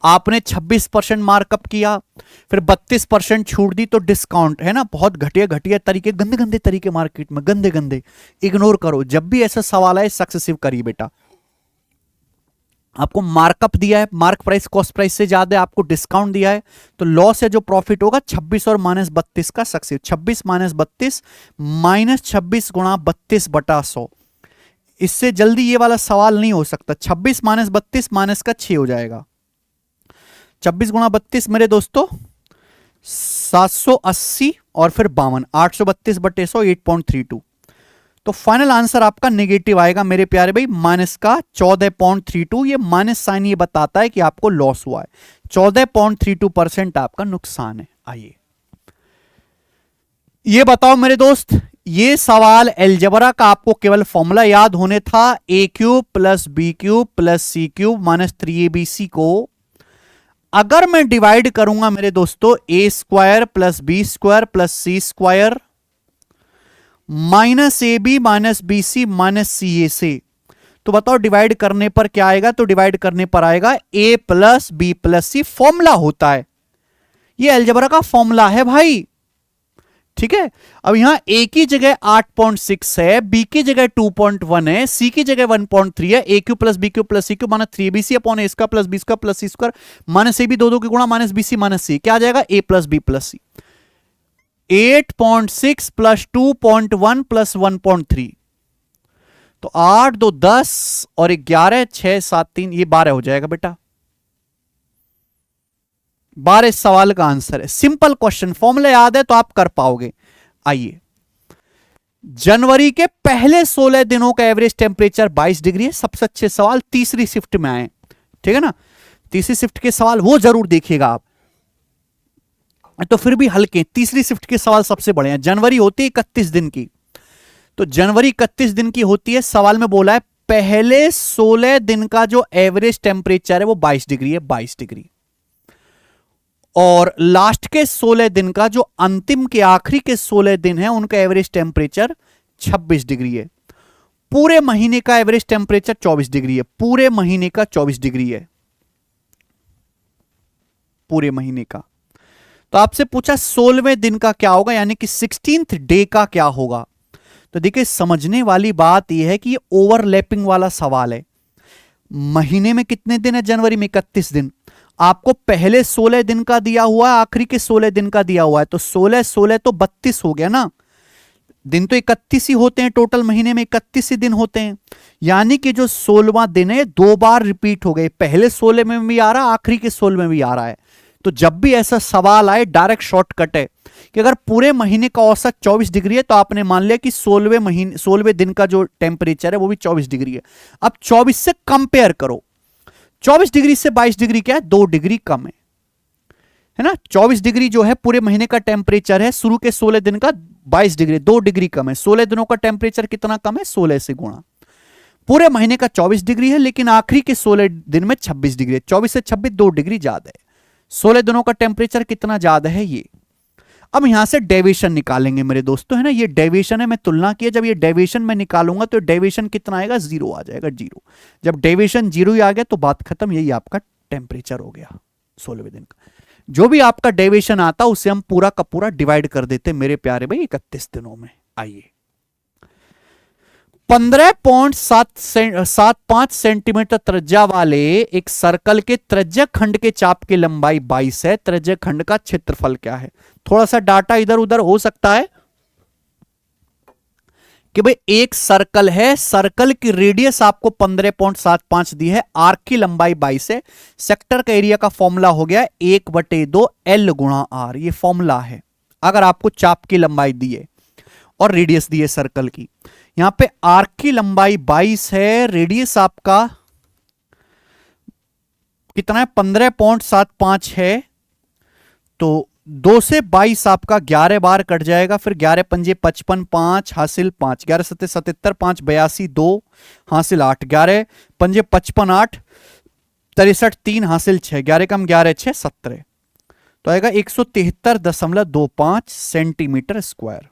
Speaker 1: आपने 26% मार्कअप किया, फिर 32% छूट दी, तो डिस्काउंट है ना। बहुत घटिया घटिया तरीके, गंदे गंदे तरीके मार्केट में, गंदे गंदे, इग्नोर करो। जब भी ऐसा सवाल आए सक्सेसिव करिए बेटा। आपको मार्कअप दिया है, मार्क प्राइस कॉस्ट प्राइस से ज्यादा है, आपको डिस्काउंट दिया है, तो लॉस है जो प्रॉफिट होगा 26 और -32 का सक्सेसिव। 26 - 32 -26 गुणा 32/100। इससे जल्दी ये वाला सवाल नहीं हो सकता। 26 - 32 माइनस का 6 हो जाएगा। 26 गुणा 32 मेरे दोस्तों 780 और फिर 52, 832/100, 8.32। तो फाइनल आंसर आपका नेगेटिव आएगा मेरे प्यारे भाई, माइनस का 14.32। ये माइनस साइन ये बताता है कि आपको लॉस हुआ है। 14.32% आपका नुकसान है। आइए ये बताओ मेरे दोस्त, ये सवाल अलजेब्रा का आपको केवल फॉर्मूला याद होने था, a³ + b³ + c³ - 3abc को अगर मैं डिवाइड करूंगा मेरे दोस्तों a² + b² + c² -ab - bc - ca से, तो बताओ डिवाइड करने पर क्या आएगा? तो डिवाइड करने पर आएगा a + b + c। फॉर्मूला होता है, ये अलजेब्रा का फॉर्मूला है भाई, ठीक है। अब यहां a की जगह 8.6 है, b की जगह 2.1 है, c की जगह 1.3 है। a³ + b³ + c³ माना 3abc upon a² + b² + c² minus ab 2 की गुणा -bc - c। क्या आ जाएगा? a + b + c। 8.6 + 2.1 + 1.3, तो 8 2 10 और 11 6 7 3, ये 12 हो जाएगा बेटा। 12 सवाल का आंसर है। सिंपल क्वेश्चन, फॉर्मूला याद है तो आप कर पाओगे। आइए, जनवरी के पहले 16 दिनों का एवरेज टेम्परेचर 22 डिग्री है। सबसे अच्छे सवाल तीसरी शिफ्ट में आए, ठीक है ना। तीसरी शिफ्ट के सवाल वो जरूर देखिएगा आप, तो फिर भी हल्के। तीसरी शिफ्ट के सवाल सबसे बड़े हैं। जनवरी होती है 31 दिन की, तो जनवरी 31 दिन की होती है। सवाल में बोला है पहले 16 दिन का जो एवरेज टेम्परेचर है वो 22 डिग्री है, 22 डिग्री। और लास्ट के 16 दिन का, जो अंतिम के आखिरी के 16 दिन है, उनका एवरेज टेम्परेचर 26 डिग्री है। पूरे महीने का एवरेज टेम्परेचर 24 डिग्री है। पूरे महीने का 24 डिग्री है, पूरे महीने का। तो आपसे पूछा 16वें दिन का क्या होगा, यानी कि 16th डे का क्या होगा। तो देखिए, समझने वाली बात यह है कि ये ओवरलैपिंग वाला सवाल है। महीने में कितने दिन है? जनवरी में 31 दिन। आपको पहले 16 दिन का दिया हुआ है, आखिरी के 16 दिन का दिया हुआ है, तो 16 16 तो 32 हो गया ना। दिन तो 31 ही होते हैं, टोटल महीने में 31 ही दिन होते हैं। यानी कि जो 16वां दिन है 2 बार रिपीट हो गए, पहले 16 में भी आ रहा है, आखिरी के 16 में भी आ रहा है। तो जब भी ऐसा सवाल आए, डायरेक्ट शॉर्टकट है कि अगर पूरे महीने का औसत 24 डिग्री है तो आपने मान लिया कि 16वें दिन का जो टेम्परेचर है वो भी 24 डिग्री है। अब 24 से कंपेयर करो, 24 डिग्री से 22 डिग्री क्या है? 2 डिग्री कम है ना। 24 डिग्री जो है पूरे महीने का टेम्परेचर है, शुरू के 16 दिन का 22 डिग्री, 2 डिग्री कम है। 16 दिनों का टेम्परेचर कितना कम है? 16 से गुणा। पूरे महीने का 24 डिग्री है, लेकिन आखिरी के 16 दिन में 26 डिग्री है। 24 से 26 2 डिग्री ज्यादा है। 16 दिनों का टेम्परेचर कितना ज्यादा है ये। अब यहां से डेविएशन निकालेंगे मेरे दोस्तों, है ना, ये डेविएशन है, मैं तुलना किया, जब ये डेविएशन में निकालूंगा तो डेविएशन कितना आएगा, 0 आ जाएगा, 0। जब डेविएशन 0 ही आ गया तो बात खत्म, यही आपका टेम्परेचर हो गया 16वें दिन का। जो भी आपका डेविएशन आता उसे हम पूरा का पूरा डिवाइड कर देते मेरे प्यारे भाई 31 दिनों में। आइए, 15.75 सेंटीमीटर त्रिज्या वाले एक सर्कल के त्रिज्या खंड के चाप की लंबाई 22 है, त्रिज्या खंड का क्षेत्रफल क्या है। थोड़ा सा डाटा इधर उधर हो सकता है कि भाई एक सर्कल है, सर्कल की रेडियस आपको 15.75 दी है, आर्क की लंबाई 22 है, सेक्टर का एरिया का फॉर्मूला हो गया 1/2 L गुणा R, ये फॉर्मूला है अगर आपको चाप की लंबाई दी है और रेडियस दी है सर्कल की। यहां पे आर्क की लंबाई 22 है, रेडियस आपका कितना है, 15.75 है, तो 2 से 22 आपका 11 बार कट जाएगा, फिर 11 पंजे 55, 5 हासिल 5, 11 सत्ते 77, 5 82, 2 हासिल 8, 11 पंजे 55, 8 63, 3 हासिल 6, 11 कम 11 6 17, तो आएगा 173.25 सेंटीमीटर स्क्वायर।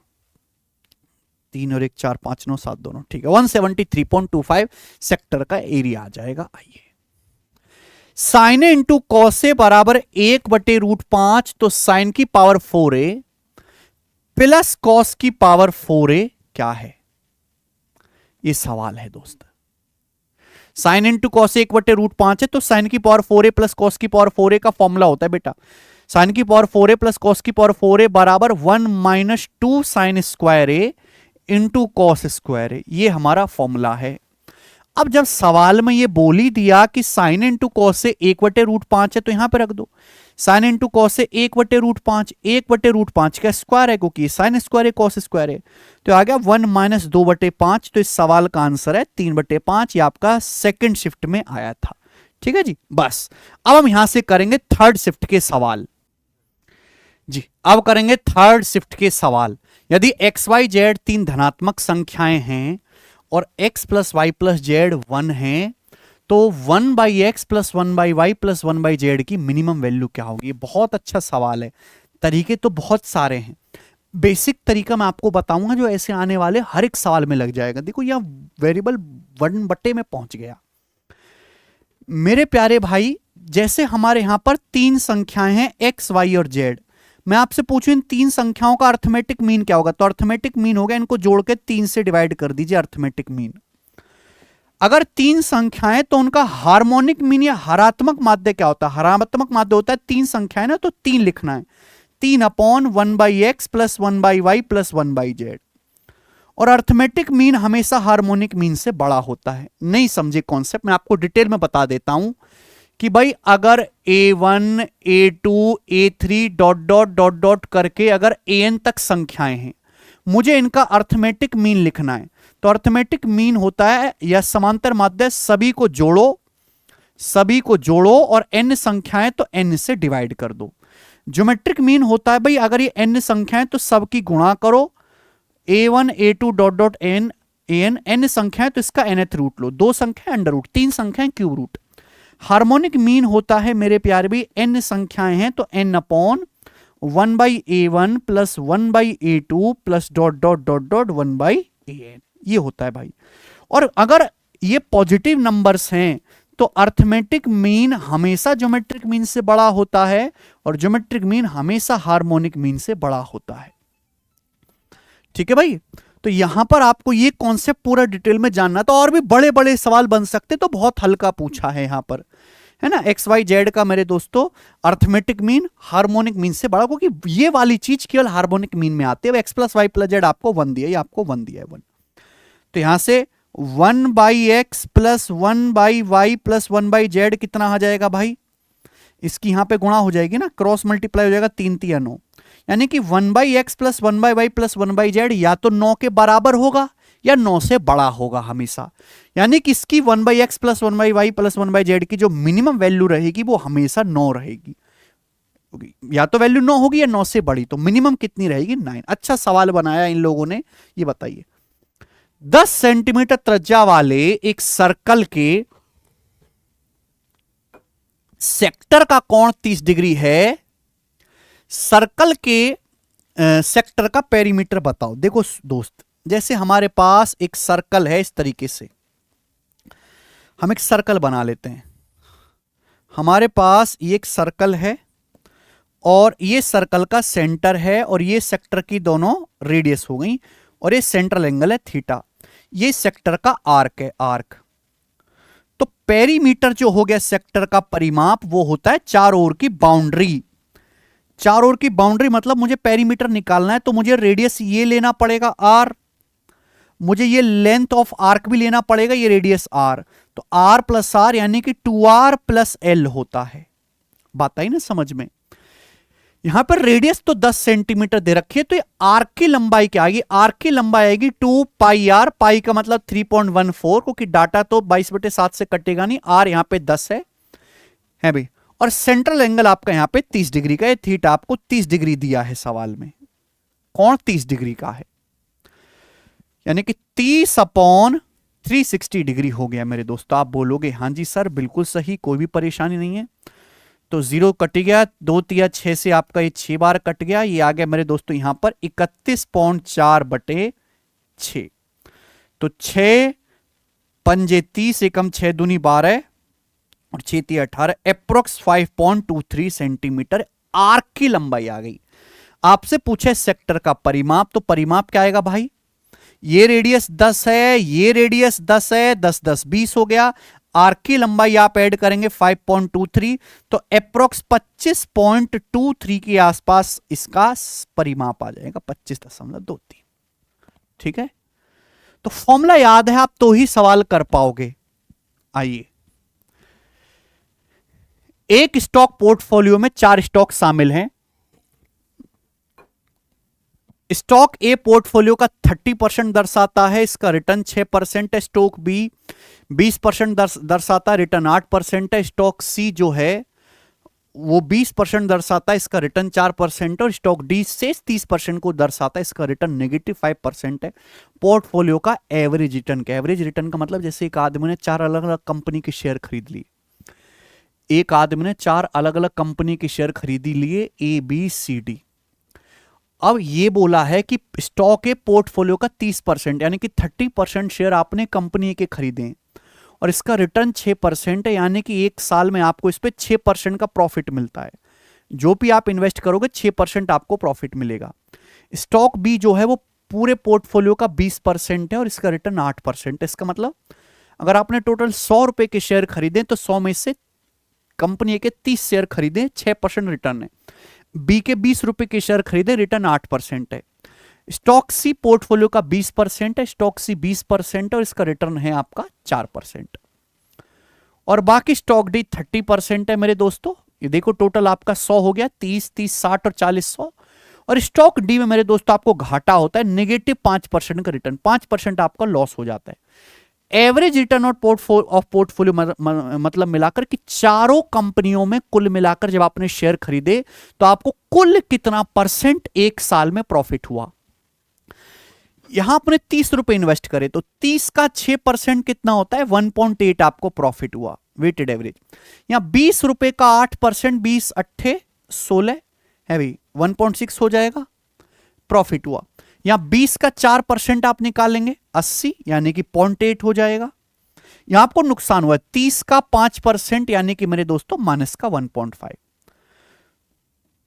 Speaker 1: 3 और 1 4 5 9 7 दोनों, ठीक है, 173.25 सेक्टर का एरिया आ जाएगा। आइए, साइन इंटू कॉसे बराबर 1/√5, तो साइन की पावर 4a प्लस कॉस की पावर 4a क्या है, ये सवाल है दोस्त। साइन इंटू कॉस 1/√5 है, तो साइन की पावर 4a प्लस कॉस की पावर 4a का फॉर्मूला होता है बेटा, साइन की पावर 4a प्लस कॉस की पावर 4a बराबर 1 - 2 साइन स्क्वायर ए इंटू कॉस स्क्वायर ए, ये हमारा फॉर्मूला है। अब जब सवाल में ये बोल ही दिया कि साइन इंटू कॉस से 1/√5 है, तो यहां पे रख दो साइन इंटू कॉस से 1/√5, 1/√5 का स्क्वायर है क्योंकि साइन स्क्वायर है कॉस स्क्वायर है, तो आ गया 1 - 2/5, तो इस सवाल का आंसर है 3/5, ये आपका सेकंड शिफ्ट में आया था। ठीक है जी, बस अब हम यहां से करेंगे थर्ड शिफ्ट के सवाल जी। अब करेंगे थर्ड शिफ्ट के सवाल। यदि एक्स वाई जेड 3 धनात्मक संख्याएं हैं और x plus Y plus Z 1 है, तो 1/x plus 1/y plus 1/z की मिनिमम वैल्यू क्या होगी। बहुत अच्छा सवाल है, तरीके तो बहुत सारे हैं, बेसिक तरीका मैं आपको बताऊंगा जो ऐसे आने वाले हर एक सवाल में लग जाएगा। देखो यहां वेरिएबल 1/, में पहुंच गया मेरे प्यारे भाई। जैसे हमारे यहां पर 3 संख्याएं हैं x, y और z, मैं आपसे पूछूं इन 3 संख्याओं का अर्थमेटिक मीन क्या होगा, तो अर्थमेटिक मीन होगा इनको जोड़ के 3 से डिवाइड कर दीजिए, अर्थमेटिक मीन। अगर 3 संख्याएं तो उनका हार्मोनिक मीन या हरात्मक माध्य क्या होता है, हरात्मक माध्य होता है 3 संख्याएं ना, तो 3 लिखना है, 3/1/x plus 1/y plus 1/z। और अर्थमेटिक मीन हमेशा हार्मोनिक मीन से बड़ा होता है। नहीं समझे कॉन्सेप्ट, मैं आपको डिटेल में बता देता हूं कि भाई अगर a1 a2 a3 dot dot dot dot करके अगर an तक संख्याएं हैं, मुझे इनका अर्थमेटिक मीन लिखना है, तो अर्थमेटिक मीन होता है या समांतर माध्य सभी को जोड़ो और n संख्याएं तो n से डिवाइड कर दो। ज्योमेट्रिक मीन होता है भाई अगर ये n संख्याएं तो सबकी गुणा करो, a1 a2 dot dot n संख्याएं तो इसका nth रूट लो, 2 संख्याएं अंडर रूट, 3 संख्याएं क्यूब रूट। हार्मोनिक मीन होता है मेरे प्यारे भी n संख्याएं हैं तो n/1/a1 plus 1/a2 plus dot dot dot dot 1/an, ये होता है भाई। और अगर ये पॉजिटिव नंबर्स हैं तो अर्थमेटिक मीन हमेशा ज्योमेट्रिक मीन से बड़ा होता है और ज्योमेट्रिक मीन हमेशा हार्मोनिक मीन से बड़ा होता है। ठीक है भाई, तो यहां पर आपको ये कॉन्सेप्ट पूरा डिटेल में जानना, तो और भी बड़े बड़े सवाल बन सकते, तो बहुत हल्का पूछा है यहां पर, है ना। एक्स वाई जेड का मेरे दोस्तों अर्थमेटिक मीन हार्मोनिक मीन से बड़ा, क्योंकि ये वाली चीज केवल हार्मोनिक मीन में आती है। X plus Y plus Z आपको 1 दिया, आपको 1 दिया है 1, तो यहां से 1/x plus 1/y plus 1/z कितना आ जाएगा भाई, इसकी यहां पे गुणा हो जाएगी ना, क्रॉस मल्टीप्लाई हो जाएगा, 3 3 9, यानी कि 1/x plus 1/y plus 1/z या तो 9 के बराबर होगा या 9 से बड़ा होगा हमेशा। यानी कि इसकी 1/x plus 1/y plus 1/z की जो मिनिमम वैल्यू रहेगी वो हमेशा 9 रहेगी, या तो वैल्यू 9 होगी या 9 से बड़ी, तो मिनिमम कितनी रहेगी 9। अच्छा सवाल बनाया इन लोगों ने। ये बताइए 10 सेंटीमीटर त्रिज्या वाले एक सर्कल के सेक्टर का कोण 30 डिग्री है, सर्कल के सेक्टर का पेरीमीटर बताओ। देखो दोस्त, जैसे हमारे पास एक सर्कल है, इस तरीके से हम एक सर्कल बना लेते हैं। हमारे पास ये एक सर्कल है और ये सर्कल का सेंटर है और ये सेक्टर की दोनों रेडियस हो गई और ये सेंट्रल एंगल है थीटा। ये सेक्टर का आर्क है, आर्क। तो पेरीमीटर जो हो गया सेक्टर का परिमाप, वो होता है चारों ओर की बाउंड्री। चारों ओर की बाउंड्री मतलब मुझे पेरीमीटर निकालना है तो मुझे रेडियस ये लेना पड़ेगा आर, मुझे ये लेंथ ऑफ आर्क भी लेना पड़ेगा, ये रेडियस आर। तो आर प्लस आर यानी कि 2r प्लस एल होता है। बात आई ना समझ में? यहां पर रेडियस तो 10 सेंटीमीटर दे रखी है, तो ये आर्क की लंबाई क्या आएगी? आर्क की लंबाई आएगी 2 पाई आर। पाई का मतलब 3.14, क्योंकि डाटा तो 22/7 से कटेगा नहीं, आर यहां पे 10 है भाई। और सेंट्रल एंगल आपका यहां पे 30 डिग्री का है, थीटा आपको 30 डिग्री दिया है सवाल में। कौन 30 डिग्री का है? यानी कि 30/360 डिग्री हो गया मेरे दोस्तों। आप बोलोगे हां जी सर बिल्कुल सही, कोई भी परेशानी नहीं है। तो 0 कट गया, 2 तिया 6 से आपका ये 6 बार कट गया, ये आ गया मेरे दोस्तों यहां पर 31.4/6। तो 6 पंजे 30, एकम 6 दूनी 12 और 6 तिया 18, अप्रोक्स 5.23 सेंटीमीटर आर्क की लंबाई आ गई। आपसे पूछे सेक्टर का परिमाप, तो परिमाप क्या आएगा भाई? ये रेडियस 10 है, ये रेडियस 10 है, 10 10 20 हो गया। आर्क की लंबाई आप ऐड करेंगे 5.23, तो अप्रोक्स 25.23 के आसपास इसका परिमाप आ जाएगा, 25.23। ठीक है, तो फॉर्मूला याद है आप तो ही सवाल कर पाओगे। आइए, एक स्टॉक पोर्टफोलियो में 4 स्टॉक शामिल हैं। स्टॉक ए पोर्टफोलियो का 30% दर्शाता है, इसका रिटर्न 6% है। स्टॉक बी 20% दर्शाता है, रिटर्न 8% है। स्टॉक सी जो है वो 20% दर्शाता है, इसका रिटर्न 4% है। और स्टॉक डी से 30% को दर्शाता है, इसका रिटर्न -5% है। पोर्टफोलियो का एवरेज रिटर्न का, एवरेज रिटर्न का मतलब जैसे एक आदमी ने 4 अलग अलग कंपनी के शेयर खरीद लिए, एक आदमी ने 4 अलग अलग कंपनी के शेयर खरीदी लिए, ए बी सी डी। अब ये बोला है कि स्टॉक है पोर्टफोलियो का 30%, यानी कि 30% शेयर आपने कंपनी के खरीदे और इसका रिटर्न 6% है, यानी कि एक साल में आपको इस पे 6% का प्रॉफिट मिलता है। जो भी आप इन्वेस्ट करोगे 6% आपको प्रॉफिट मिलेगा। स्टॉक बी जो है वो पूरे पोर्टफोलियो का 20% है और इसका रिटर्न 8% है। इसका मतलब अगर आपने टोटल 100 रुपए के शेयर खरीदे तो 100 में से कंपनी के 30 शेयर खरीदे, 6% रिटर्न है। बी के 20 रुपए के शेयर खरीदे, रिटर्न 8% है। स्टॉक सी पोर्टफोलियो का 20% है, स्टॉक सी 20% है और इसका रिटर्न है आपका 4%। और बाकी स्टॉक डी 30% है मेरे दोस्तों। ये देखो टोटल आपका 100 हो गया, 30 30 60 और 40 100। और स्टॉक डी में मेरे दोस्तों आपको घाटा होता है, -5% का रिटर्न, 5% आपका लॉस हो जाता है। एवरेज रिटर्न ऑफ पोर्टफोलियो मतलब मिलाकर कि चारों कंपनियों में कुल मिलाकर जब आपने शेयर खरीदे तो आपको कुल कितना परसेंट एक साल में प्रॉफिट हुआ। यहां आपने 30 रुपए इन्वेस्ट करे तो 30 का 6% कितना होता है? 1.8 आपको प्रॉफिट हुआ, वेटेड एवरेज। यहां 20 रुपए का 8%, 20 अट्ठे 16 है भाई, 1.6 हो जाएगा, प्रॉफिट हुआ। यहां 20 का 4% आप निकालेंगे 80, यानी कि 0.8 हो जाएगा। यहां आपको नुकसान हुआ 30 का 5%, यानी कि मेरे दोस्तों माइनस का 1.5।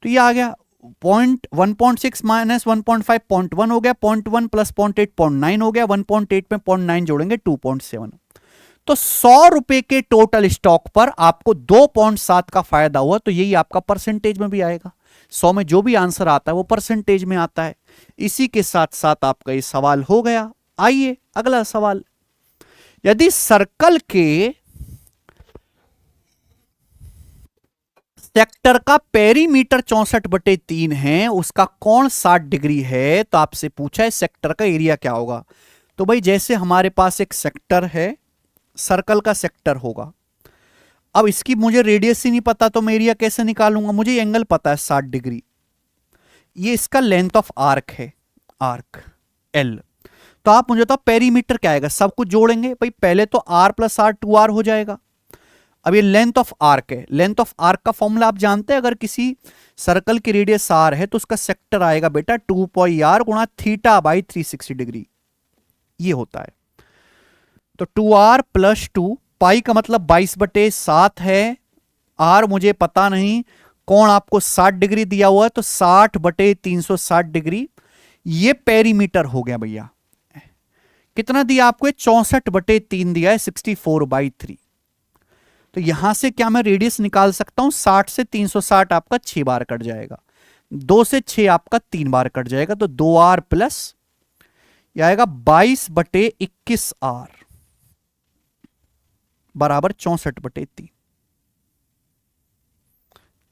Speaker 1: तो ये आ गया 1.6 माइनस 1.5, 0.1 हो गया, 0.1 प्लस 0.8 0.9 हो गया, 1.8 में 0.9 जोड़ेंगे 2.7। तो 100 रुपए के टोटल स्टॉक पर आपको 2.7 का फायदा हुआ। तो यही आपका परसेंटेज में भी आएगा, 100 में जो भी आंसर आता है वो परसेंटेज में आता है। इसी के साथ साथ आपका ये सवाल हो गया। आइए अगला सवाल, यदि सर्कल के सेक्टर का पेरीमीटर 64/3 है, उसका कोण 60 डिग्री है, तो आपसे पूछा है सेक्टर का एरिया क्या होगा। तो भाई जैसे हमारे पास एक सेक्टर है, सर्कल का सेक्टर होगा। अब इसकी मुझे रेडियस ही नहीं पता तो मैं एरिया कैसे निकालूंगा? मुझे एंगल पता है 60 डिग्री, ये इसका लेंथ ऑफ आर्क है, आर्क एल। तो आप मुझे तो पेरीमीटर क्या आएगा? सब कुछ जोड़ेंगे भाई, पहले तो r प्लस r 2r हो जाएगा। अब ये लेंथ ऑफ आर्क है, लेंथ ऑफ आर्क का फॉर्मूला आप जानते हैं, अगर किसी सर्कल की रेडियस आर है तो उसका सेक्टर आएगा बेटा 2πr गुणा थीटा बाई 360 डिग्री, ये होता है। तो 2r प्लस 2, पाई का मतलब 22/7 है, आर मुझे पता नहीं, कोण आपको 60 डिग्री दिया हुआ है तो 60/360 डिग्री, ये पेरीमीटर हो गया भैया। कितना दिया आपको? 64/3 दिया है, 64/3। तो यहां से क्या मैं रेडियस निकाल सकता हूं? 60 से 360 आपका 6 बार कट जाएगा, 2 से 6 आपका 3 बार कट जाएगा, तो 2r प्लस यह आएगा 22/21r बराबर 64/3।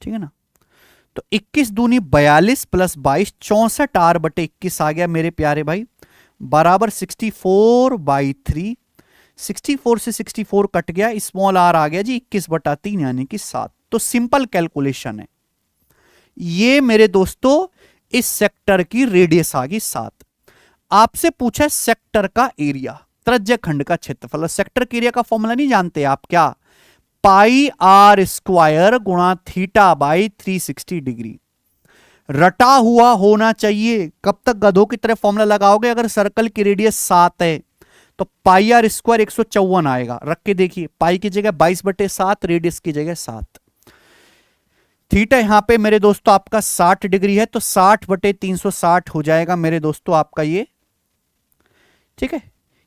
Speaker 1: ठीक है ना? तो 21 दूनी 42 प्लस 22, 64r/21 आ गया मेरे प्यारे भाई, बराबर 64/3। 64 से 64 कट गया, स्मॉल आर आ गया जी 21/3 यानी कि 7। तो सिंपल कैलकुलेशन है ये मेरे दोस्तों, इस सेक्टर की रेडियस आ गई 7। आपसे पूछा सेक्टर का एरिया, त्रिज्य खंड का क्षेत्रफल। सेक्टर के एरिया का फॉर्मूला नहीं जानते आप क्या? पाई आर स्क्वायर गुणा थीटा बाई 360 डिग्री। रटा हुआ होना चाहिए। कब तक गधों की तरह फॉर्मूला लगाओगे? अगर सर्कल की रेडियस 7 है तो पाई आर स्क्वायर 154 आएगा। रख के देखिए, पाई की जगह 22/7, रेडियस की जगह 7। थीटा यहां पे मेरे दोस्तों आपका 60 डिग्री है, तो 60/360 हो जाएगा मेरे दोस्तों आपका ये। ठीक है,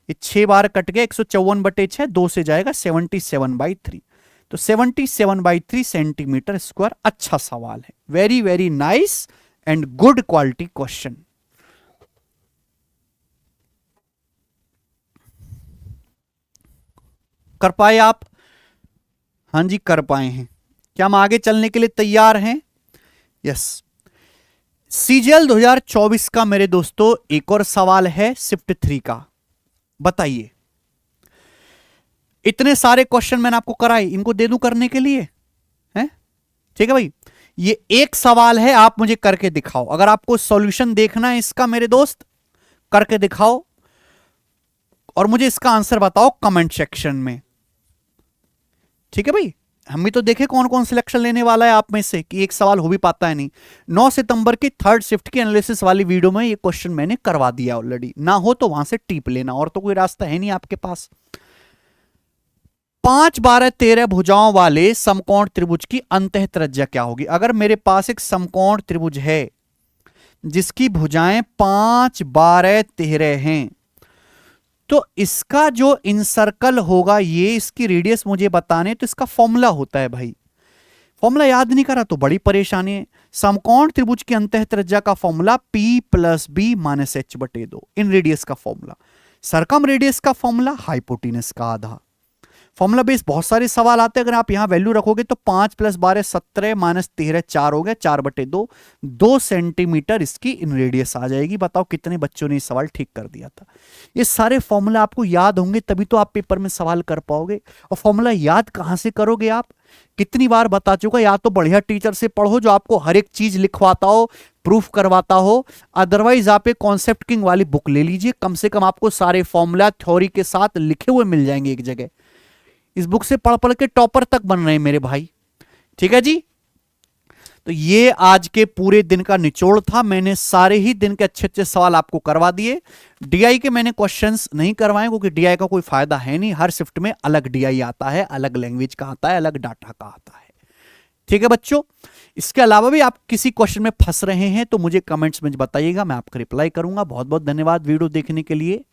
Speaker 1: ये 6 बार कट गया, 154/6, 2 से जाएगा 77/3, तो 77/3 सेंटीमीटर स्क्वायर। अच्छा सवाल है, very very nice and good quality question. कर पाए आप? हां जी कर पाए हैं। क्या हम आगे चलने के लिए तैयार हैं? यस। सीजीएल 2024 का मेरे दोस्तों एक और सवाल है शिफ्ट 3 का। बताइए, इतने सारे क्वेश्चन मैंने आपको कराए, इनको दे दूं करने के लिए? हैं? ठीक है भाई, ये एक सवाल है, आप मुझे करके दिखाओ। अगर आपको सॉल्यूशन देखना है इसका मेरे दोस्त, करके दिखाओ और मुझे इसका आंसर बताओ कमेंट सेक्शन में। ठीक है भाई, हम भी तो देखे कौन कौन सिलेक्शन लेने वाला है आप में से, कि एक सवाल हो भी पाता है नहीं। 9 सितंबर की थर्ड शिफ्ट की एनालिसिस वाली वीडियो में ये क्वेश्चन मैंने करवा दिया ऑलरेडी, ना हो तो वहां से टीप लेना, और तो कोई रास्ता है नहीं आपके पास। 5, 12, 13 भुजाओं वाले समकोण त्रिभुज की अंतः त्रिज्या क्या होगी? अगर मेरे पास एक समकोण त्रिभुज है जिसकी भुजाएं 5, 12, 13 हैं, तो इसका जो इनसर्कल होगा, ये इसकी रेडियस मुझे बताने, तो इसका फॉर्मूला होता है भाई। फॉर्मूला याद नहीं करा तो बड़ी परेशानी है। समकोण त्रिभुज की अंतः त्रिज्या का फॉर्मूला P + B - h/2, इन रेडियस का फॉर्मूला। सरकम रेडियस का फॉर्मूला हाइपोटेनस का आधा। फॉर्मूला बेस बहुत सारे सवाल आते हैं, अगर आप यहां वैल्यू रखोगे तो 5 + 12 17 - 13 4 हो गया, 4/2, 2 सेंटीमीटर इसकी इन रेडियस आ जाएगी। बताओ कितने बच्चों ने ये सवाल ठीक कर दिया था? ये सारे फॉर्मूला आपको याद होंगे तभी तो आप पेपर में सवाल कर पाओगे। और फॉर्मूला याद कहां से करोगे आप? कितनी बार बता चुका, या तो बढ़िया टीचर से पढ़ो जो आपको हर एक चीज लिखवाता हो, प्रूफ करवाता हो, अदरवाइज आप एक कॉन्सेप्ट किंग वाली बुक ले लीजिए। कम से कम आपको सारे फॉर्मूला थ्योरी के साथ लिखे हुए मिल जाएंगे एक जगह। इस बुक से पढ़ पढ़ के टॉपर तक बन रहे हैं मेरे भाई। ठीक है जी, तो ये आज के पूरे दिन का निचोड़ था। मैंने सारे ही दिन के अच्छे अच्छे सवाल आपको करवा दिए। डीआई के मैंने क्वेश्चंस नहीं करवाए क्योंकि डीआई का कोई फायदा है नहीं। हर शिफ्ट में अलग डीआई आता है, अलग लैंग्वेज का आता है, अलग डाटा का आता है। ठीक है बच्चों, इसके अलावा भी आप किसी क्वेश्चन में फंस रहे हैं तो मुझे कमेंट्स में बताइएगा, मैं आपका रिप्लाई करूंगा। बहुत बहुत धन्यवाद वीडियो देखने के लिए।